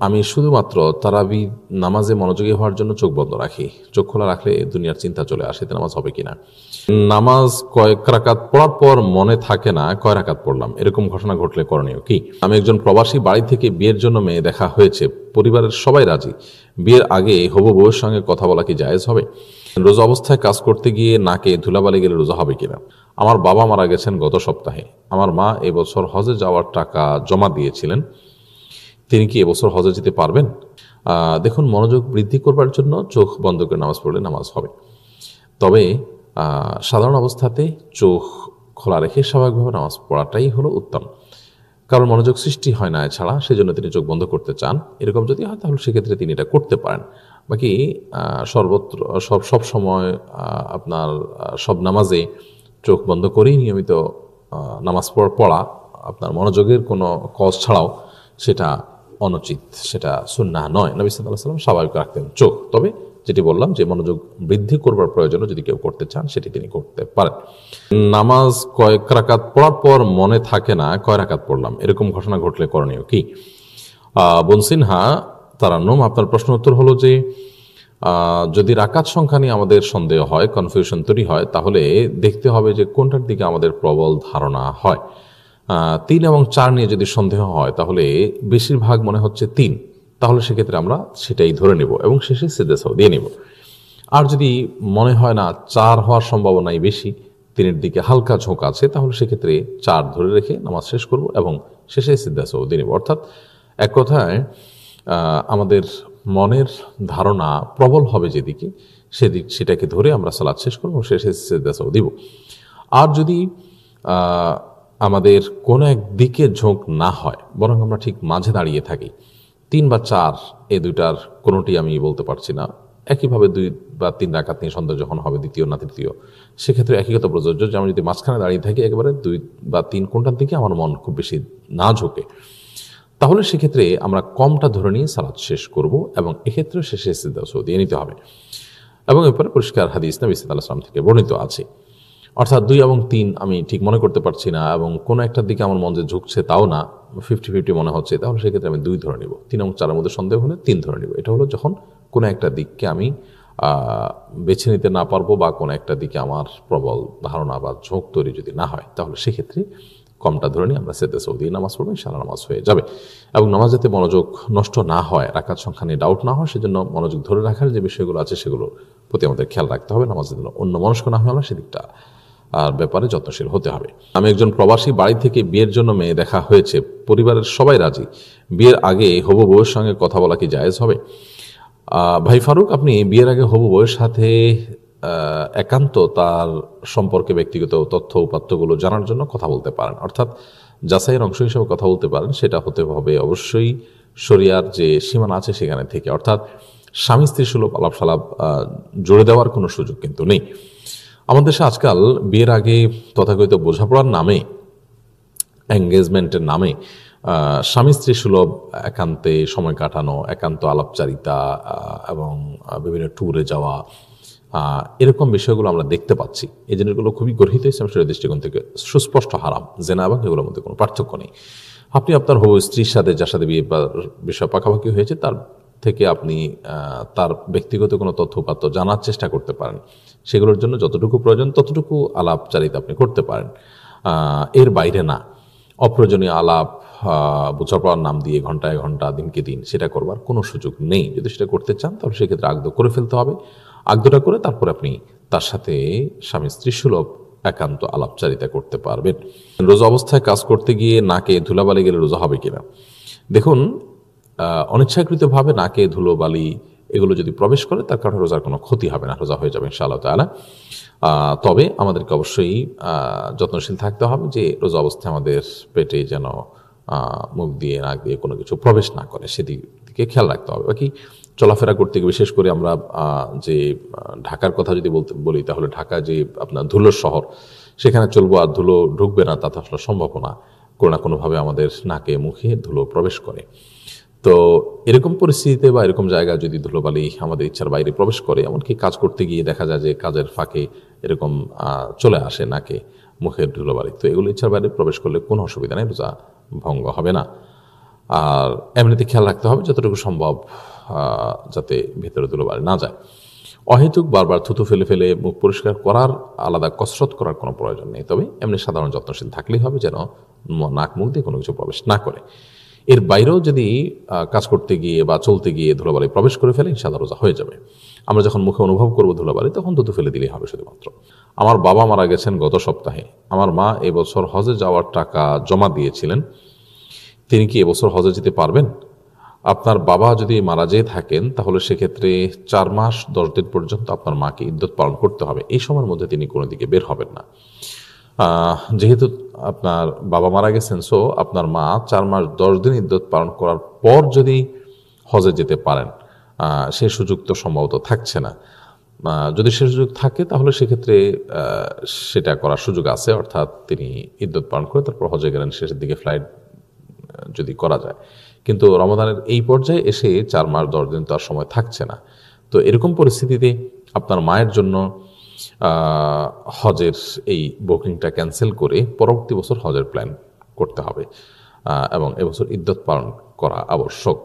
আমি শুধুমাত্র তারাবি নামাজে মনোযোগী হওয়ার জন্য চোখ বন্ধ রাখি। চোখ খোলা রাখলে দুনিয়ার চিন্তা চলে আসে, নামাজ হবে কিনা। নামাজ কয়েক রাকাত পড়ার পর মনে থাকে না কয় রাকাত পড়লাম, এরকম ঘটনা ঘটলে করণীয় কি? আমি একজন প্রবাসী, বাড়ি থেকে বিয়ের জন্য মেয়ে দেখা হয়েছে, পরিবারের সবাই রাজি। বিয়ের আগে হবু বউয়ের সঙ্গে কথা বলা কি জায়েজ হবে? রোজা অবস্থায় কাজ করতে গিয়ে নাকে ধুলাবালি গেলে রোজা হবে কিনা? আমার বাবা মারা গেছেন গত সপ্তাহে। আমার মা এবছর হজে যাওয়ার টাকা জমা দিয়েছিলেন, তিনি কি এবছর হজে যেতে পারবেন? দেখুন, মনোযোগ বৃদ্ধি করবার জন্য চোখ বন্ধ করে নামাজ পড়লে নামাজ হবে, তবে সাধারণ অবস্থাতে চোখ খোলা রেখে স্বাভাবিকভাবে নামাজ পড়াটাই হলো উত্তম। কারণ মনোযোগ সৃষ্টি হয় না এছাড়া, সেজন্য তিনি চোখ বন্ধ করতে চান। এরকম যদি হয় তাহলে সেক্ষেত্রে তিনি এটা করতে পারেন। বাকি সর্বত্র সব সময় আপনার সব নামাজে চোখ বন্ধ করেই নিয়মিত নামাজ পড়া আপনার মনোযোগের কোনো কজ ছাড়াও সেটা অনুচিত, সেটা সুন্নাহ নয়। নবী সাল্লাল্লাহু আলাইহি ওয়াসাল্লাম স্বাভাবিক রাখতেন চোখ, তবে যেটি বললাম যে মনোযোগ বৃদ্ধি করবার প্রয়োজনে যদি কেউ করতে চান সেটি তিনি করতে পারেন। নামাজ কয়েক রাকাত পড়ার পর মনে থাকে না কয় রাকাত পড়লাম, এরকম ঘটনা ঘটলে করণীয় কি? বনসিনহা তারান্নুম, আপনার প্রশ্ন উত্তর হলো যে যদি রাকাত সংখ্যা নিয়ে আমাদের সন্দেহ হয়, কনফিউশন তৈরি হয়, তাহলে দেখতে হবে যে কোনটার দিকে আমাদের প্রবল ধারণা হয়। 3 এবং 4 নিয়ে যদি সন্দেহ হয় তাহলে বেশিরভাগ মনে হচ্ছে 3, তাহলে সেক্ষেত্রে আমরা সেটাই ধরে নেব এবং শেষে সিজদা সাও দিয়ে নেব। আর যদি মনে হয় না 4 হওয়ার সম্ভাবনাই বেশি, 3-এর দিকে হালকা ঝোঁক আছে, তাহলে সেক্ষেত্রে 4 ধরে রেখে নামাজ শেষ করব এবং শেষে সিজদা সাও দিয়ে নেব। অর্থাৎ এক কথায় আমাদের মনের ধারণা প্রবল হবে যেদিকে, সেটাকে ধরে আমরা সালাত শেষ করব, শেষে সিজদা সাও দিব। আর যদি আমাদের কোনো এক দিকে ঝোঁক না হয়, বরং আমরা ঠিক মাঝে দাঁড়িয়ে থাকি, 3 বা 4 এই দুইটার কোনোটি আমি বলতে পারছি না, একইভাবে 2 বা 3 রাকাত নিয়ে সন্দেহ যখন হবে, দ্বিতীয় না তৃতীয়, সেক্ষেত্রে একই কথা প্রযোজ্য যে আমি যদি মাঝখানে দাঁড়িয়ে থাকি, একেবারে 2 বা 3 কোনটার দিকে আমার মন খুব বেশি না ঝোঁকে, তাহলে সেক্ষেত্রে আমরা কমটা ধরে নিয়ে সালাত শেষ করব এবং এক্ষেত্রে শেষে সিজদা সাও দিয়ে নিতে হবে। এবং এরপরে পরিষ্কার হাদিস নবী সাল্লাল্লাহু আলাইহি ওয়াসাল্লাম থেকে বর্ণিত আছে। অর্থাৎ 2 এবং 3 আমি ঠিক মনে করতে পারছি না এবং কোনো একটার দিকে আমার মন যে ঝুঁকছে তাও না, 50-50 মনে হচ্ছে, তাহলে সেক্ষেত্রে আমি 2 ধরে নিব। 3 এবং 4-এর মধ্যে সন্দেহ হলে 3 ধরে নিব। এটা হলো যখন কোনো একটা দিককে আমি বেছে নিতে না পারবো বা কোনো একটা দিকে আমার প্রবল ধারণা বা ঝোঁক তৈরি যদি না হয়, তাহলে সেক্ষেত্রে কমটা ধরে নিয়ে আমরা সিজদা সাও দিয়ে নামাজ পড়বো, ইনশাআল্লাহ নামাজ হয়ে যাবে। এবং নামাজ যাতে মনোযোগ নষ্ট না হয়, রাকাত সংখ্যা নিয়ে ডাউট না হয়, সেজন্য মনোযোগ ধরে রাখার যে বিষয়গুলো আছে সেগুলোর প্রতি আমাদের খেয়াল রাখতে হবে। নামাজের জন্য অন্য মনস্ক না হয়ে আমরা সেদিকটা ব্যাপারে যত্নশীল হতে হবে। আমি একজন প্রবাসী, বাড়ি থেকে বিয়ের জন্য মেয়ে দেখা হয়েছে, পরিবারের সবাই রাজি। বিয়ের আগে হবু বউয়ের সঙ্গে কথা বলা কি জায়েজ হবে? ভাই ফারুক, আপনি বিয়ের আগে হবু বউয়ের সাথে একান্ত তার সম্পর্কে ব্যক্তিগত তথ্য উপাত্তগুলো জানার জন্য কথা বলতে পারেন, অর্থাৎ যাচাইয়ের অংশ হিসেবে কথা বলতে পারেন। সেটা হতে হবে অবশ্যই শরিয়ার যে সীমানা আছে সেখানে থেকে, অর্থাৎ স্বামী স্ত্রী সুলভ আলাপ সালাপ জুড়ে দেওয়ার কোনো সুযোগ কিন্তু নেই। আমাদের দেশে আজকাল বিয়ের আগে তথাকথিত বোঝাপড়ার নামে, এঙ্গেজমেন্টের নামে স্বামী স্ত্রী সুলভ একান্তে সময় কাটানো, একান্ত আলাপচারিতা এবং বিভিন্ন ট্যুরে যাওয়া, এরকম বিষয়গুলো আমরা দেখতে পাচ্ছি। এই জিনিসগুলো খুবই গর্হিত ইসলাম শরীয়তের দৃষ্টিকোণ থেকে সুস্পষ্ট হারাম, জেনা এবং এগুলোর মধ্যে কোনো পার্থক্য নেই। আপনি আপনার হবু স্ত্রীর সাথে, যার সাথে বিয়ে বিষয় পাকাপাকি হয়েছে, তার থেকে আপনি তার ব্যক্তিগত কোনো তথ্য উপাত্ত জানার চেষ্টা করতে পারেন। সেগুলোর জন্য যতটুকু প্রয়োজন ততটুকু আলাপচারিতা আপনি করতে পারেন, এর বাইরে না। অপ্রয়োজনীয় আলাপ, বোঝাপড়ার নাম দিয়ে ঘন্টায় ঘন্টা, দিনকে দিন সেটা করবার কোনো সুযোগ নেই। যদি সেটা করতে চান তাহলে সেক্ষেত্রে আগদ করে ফেলতে হবে। আগদটা করে তারপর আপনি তার সাথে স্বামী স্ত্রী সুলভ একান্ত আলাপচারিতা করতে পারবেন। রোজা অবস্থায় কাজ করতে গিয়ে নাকে ধুলাবালি গেলে রোজা হবে কিনা? দেখুন, অনিচ্ছাকৃতভাবে নাকে ধুলোবালি এগুলো যদি প্রবেশ করে, তার কারণে রোজার কোনো ক্ষতি হবে না, রোজা হয়ে যাবে ইনশাআল্লাহ তাআলা। তবে আমাদেরকে অবশ্যই যত্নশীল থাকতে হবে যে রোজা অবস্থায় আমাদের পেটে যেন মুখ দিয়ে, নাক দিয়ে কোনো কিছু প্রবেশ না করে, সেদিকে খেয়াল রাখতে হবে। বাকি চলাফেরা করতে গিয়ে, বিশেষ করে আমরা যে ঢাকার কথা যদি বলি, তাহলে ঢাকা যে আপনার ধুলোর শহর, সেখানে চলবো আর ধুলো ঢুকবে না, তা তো আসলে সম্ভব না। কোনো না কোনোভাবে আমাদের নাকে মুখে ধুলো প্রবেশ করে। তো এরকম পরিস্থিতিতে বা এরকম জায়গায় যদি ধুলোবালি আমাদের ইচ্ছার বাইরে প্রবেশ করে, এমনকি কাজ করতে গিয়ে দেখা যায় যে কাজের ফাঁকে এরকম চলে আসে নাকে মুখের ধুলোবালি, তো এগুলো ইচ্ছার বাইরে প্রবেশ করলে কোনো অসুবিধা নেই, রোজা ভঙ্গ হবে না। আর এমনিতে খেয়াল রাখতে হবে যতটুকু সম্ভব যাতে ভেতরে ধুলোবালি না যায়। অহেতুক বারবার থুতু ফেলে ফেলে মুখ পরিষ্কার করার আলাদা কসরত করার কোনো প্রয়োজন নেই, তবে এমনি সাধারণ যত্নশীল থাকলেই হবে যেন নাক মুখ দিয়ে কোনো কিছু প্রবেশ না করে। এর বাইরেও যদি কাজ করতে গিয়ে বা চলতে গিয়ে ধুলাবালি প্রবেশ করে ফেলে ইনশাআল্লাহ রোজা হয়ে যাবে। আমরা যখন মুখে অনুভব করবো ধুলাবালি তখন থুতু ফেলে দিলেই হবে শুধুমাত্র। আমার বাবা মারা গেছেন গত সপ্তাহে। আমার মা এবছর হজে যাওয়ার টাকা জমা দিয়েছিলেন, তিনি কি এবছর হজে যেতে পারবেন? আপনার বাবা যদি মারা যেয়ে থাকেন তাহলে সেক্ষেত্রে 4 মাস 10 দিন পর্যন্ত আপনার মাকে ইদ্যত পালন করতে হবে। এই সময়ের মধ্যে তিনি কোনো দিকে বের হবেন না। যেহেতু আপনার বাবা মারা গেছেন, সো আপনার মা 4 মাস 10 দিন ইদ্যত পালন করার পর যদি হজে যেতে পারেন, সে সুযোগ তো সম্ভবত থাকছে না। যদি সে সুযোগ থাকে তাহলে সেক্ষেত্রে সেটা করার সুযোগ আছে, অর্থাৎ তিনি ইদ্যত পালন করে তারপর হজে গেলেন, শেষের দিকে ফ্লাইট যদি করা যায়। কিন্তু রমাদানের এই পর্যায়ে এসে 4 মাস 10 দিন তো আর সময় থাকছে না। তো এরকম পরিস্থিতিতে আপনার মায়ের জন্য হজের এই বুকিংটা ক্যান্সেল করে পরবর্তী বছর হজের প্ল্যান করতে হবে এবং এবছর ইদ্যত পালন করা আবশ্যক।